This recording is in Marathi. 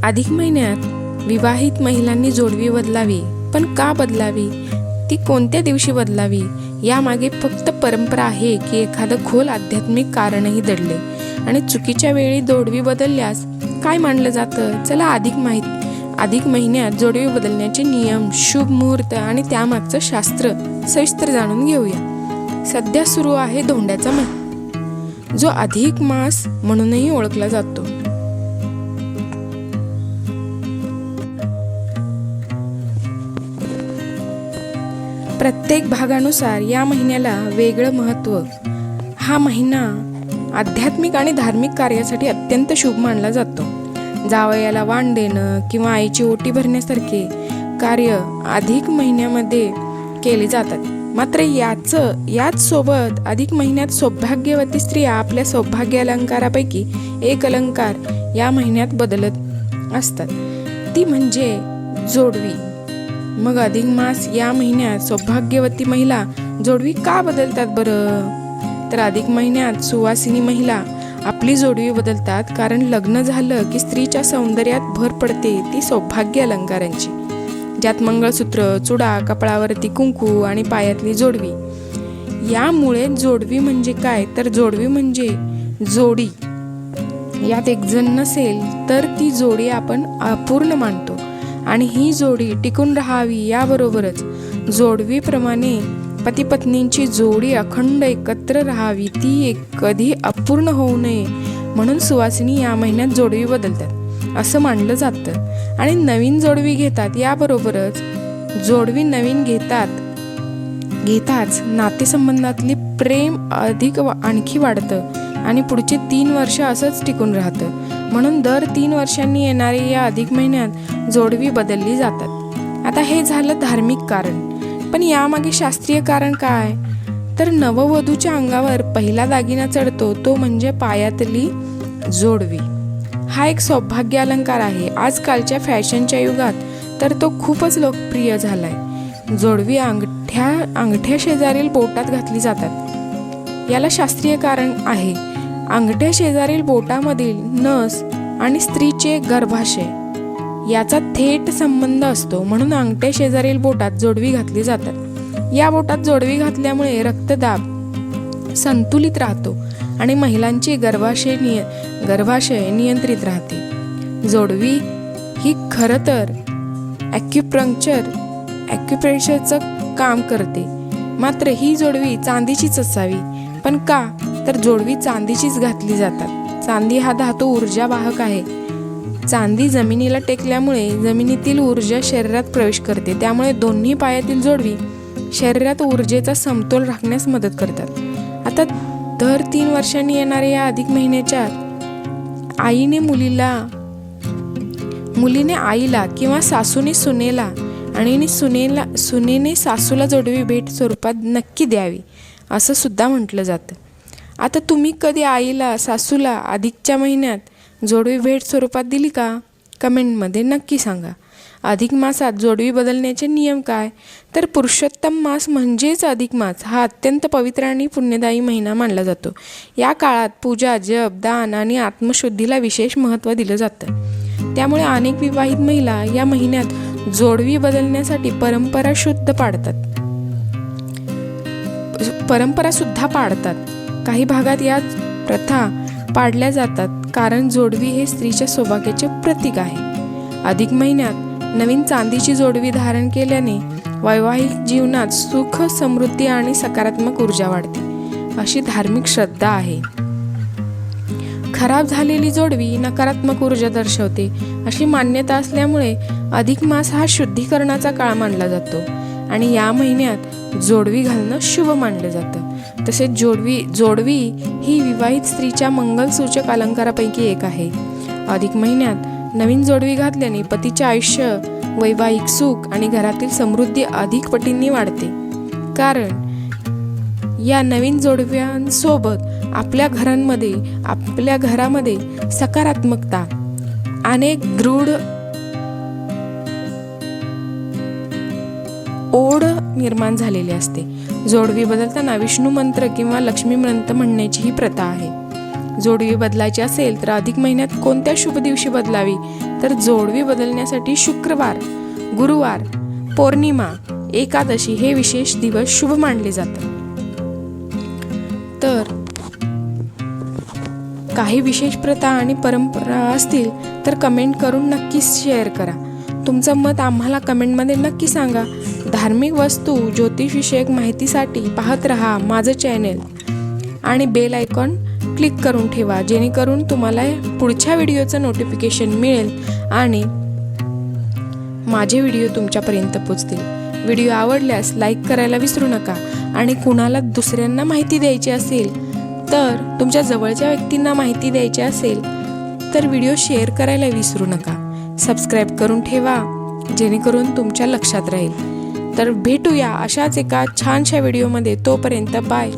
अधिक महिन्यात विवाहित महिलांनी जोडवी बदलावी, पण का बदलावी, ती कोणत्या दिवशी बदलावी, यामागे फक्त परंपरा आहे की एखादं खोल आध्यात्मिक कारणही दडले? आणि चुकीच्या वेळी जोडवी बदलल्यास काय मानलं जातं? चला अधिक महिन्यात जोडवी बदलण्याचे नियम, शुभ मुहूर्त आणि त्यामागचं शास्त्र सविस्तर जाणून घेऊया. सध्या सुरू आहे धोंड्याचा महिना, जो अधिक मास म्हणूनही ओळखला जातो. प्रत्येक भागानुसार या महिन्याला वेगळं महत्त्व. हा महिना आध्यात्मिक आणि धार्मिक कार्यासाठी अत्यंत शुभ मानला जातो. जावयाला वाण देणं किंवा आईची ओटी भरण्यासारखे कार्य अधिक महिन्यामध्ये केले जातात. मात्र याच सोबत अधिक महिन्यात सौभाग्यवती स्त्रिया आपल्या सौभाग्य अलंकारापैकी एक अलंकार या महिन्यात बदलत असतात, ती म्हणजे जोडवी. मग अधिक मास या महिन्यात सौभाग्यवती महिला जोडवी का बदलतात बरं? तर अधिक महिन्यात सुवासिनी महिला आपली जोडवी बदलतात, कारण लग्न झालं की स्त्रीच्या सौंदर्यात भर पडते ती सौभाग्य अलंकारांची, ज्यात मंगळसूत्र, चुडा, कपाळावरती कुंकू आणि पायातली जोडवी. यामुळे जोडवी म्हणजे काय, तर जोडवी म्हणजे जोडी. यात एक जण नसेल तर ती जोडी आपण अपूर्ण मानतो आणि ही जोडी टिकून राहावी, याबरोबरच जोडवीप्रमाणे पती पत्नींची जोडी अखंड एकत्र राहावी, ती कधी अपूर्ण होऊ नये म्हणून सुवासिनी या महिन्यात जोडवी बदलतात असं मानलं जातं. आणि नवीन जोडवी घेतात. याबरोबरच जोडवी नवीन घेताच नातेसंबंधातली प्रेम आणखी वाढतं आणि पुढचे 3 वर्ष असंच टिकून राहतं. म्हणून दर 3 वर्षांनी येणारे या अधिक महिन्यात जोडवी बदलली जातात. आता हे झालं धार्मिक कारण, पण यामागे शास्त्रीय कारण काय? तर नववधूच्या अंगावर पहिला दागिना चढतो तो म्हणजे पायातली जोडवी. हा एक सौभाग्य अलंकार आहे. आजकालच्या फॅशनच्या युगात तर तो खूपच लोकप्रिय झालाय. जोडवी अंगठ्या शेजारील बोटात घातली जातात. याला शास्त्रीय कारण आहे. अंगठ्या शेजारील बोटामधील नस आणि स्त्रीचे गर्भाशय याचा थेट संबंध असतो, म्हणून अंगठ्या शेजारील बोटात जोडवी घातली जातात. या बोटात जोडवी घातल्यामुळे रक्तदाब संतुलित राहतो आणि महिलांची गर्भाशय नियंत्रित राहते. जोडवी ही खरं तर ॲक्युप्रेशरचं काम करते. मात्र ही जोडवी चांदीचीच असावी. पण का? तर जोडवी चांदीचीच घातली जातात. चांदी हा धातू ऊर्जावाहक आहे. चांदी जमिनीला टेकल्यामुळे जमिनीतील ऊर्जा शरीरात प्रवेश करते. त्यामुळे दोन्ही पायातील जोडवी शरीरात ऊर्जेचा समतोल राखण्यास मदत करतात. आता दर 3 वर्षांनी येणाऱ्या या अधिक महिन्याच्या मुलीने आईला किंवा सासूने सुनेला आणि सुनेने सासूला जोडवी भेट स्वरूपात नक्की द्यावी असं सुद्धा म्हटलं जातं. आता तुम्ही कधी आईला, सासूला अधिकच्या महिन्यात जोडवी भेट स्वरूपात दिली का? कमेंटमध्ये नक्की सांगा. अधिक मासात जोडवी बदलण्याचे नियम काय? तर पुरुषोत्तम मास म्हणजेच अधिक मास हा अत्यंत पवित्र आणि पुण्यदायी महिना मानला जातो. या काळात पूजा, जप, दान आणि आत्मशुद्धीला विशेष महत्त्व दिलं जातं. त्यामुळे अनेक विवाहित महिला या महिन्यात जोडवी बदलण्यासाठी परंपरा सुद्धा पाळतात. काही भागात या प्रथा पाळल्या जातात, कारण जोडवी हे स्त्रीच्या सौभाग्याचे प्रतीक आहे. अधिक महिन्यात नवीन चांदीची जोडवी धारण केल्याने वैवाहिक जीवनात सुख, समृद्धी आणि सकारात्मक ऊर्जा वाढते अशी धार्मिक श्रद्धा आहे. खराब झालेली जोडवी नकारात्मक ऊर्जा दर्शवते अशी मान्यता असल्यामुळे अधिक मास हा शुद्धीकरणाचा काळ मानला जातो आणि या महिन्यात जोडवी घालणं शुभ मानलं जातं. तसेच जोडवी ही विवाहित स्त्रीच्या मंगलसूचक अलंकारापैकी एक आहे. अधिक महिन्यात नवीन जोडवी घातल्याने पतीचे आयुष्य, वैवाहिक सुख आणि घरातील समृद्धी अधिक पटींनी वाढते. कारण या नवीन जोडव्यांसोबत आपल्या घरामध्ये सकारात्मकता आणि दृढ ओढ निर्माण झालेली असते. जोडवी बदलताना विष्णू मंत्र किंवा लक्ष्मी मंत्र म्हणण्याची ही प्रथा आहे. जोडवी बदलायची असेल तर अधिक महिन्यात कोणत्या शुभ दिवशी बदलावी, तर जोडवी बदलण्यासाठी शुक्रवार, गुरुवार, पौर्णिमा, एकादशी हे विशेष दिवस शुभ मानले जातात. तर काही विशेष प्रथा आणि परंपरा असतील तर कमेंट करून नक्कीच शेअर करा. तुमचं मत आम्हाला कमेंटमध्ये नक्की सांगा. धार्मिक वस्तू, ज्योतिषविषयक माहितीसाठी पाहत रहा माझं चॅनेल आणि बेल आयकॉन क्लिक करून ठेवा, जेणेकरून तुम्हाला पुढच्या व्हिडिओचं नोटिफिकेशन मिळेल आणि माझे व्हिडिओ तुमच्यापर्यंत पोचतील. व्हिडिओ आवडल्यास लाईक करायला विसरू नका आणि कुणाला दुसऱ्यांना माहिती द्यायची असेल तर तुमच्या जवळच्या व्यक्तींना माहिती द्यायची असेल तर व्हिडिओ शेअर करायला विसरू नका. सबस्क्राईब करून ठेवा जेणेकरून तुमच्या लक्षात राहील. तर भेटूया अशाच एका छानशा व्हिडिओमध्ये. तोपर्यंत बाय.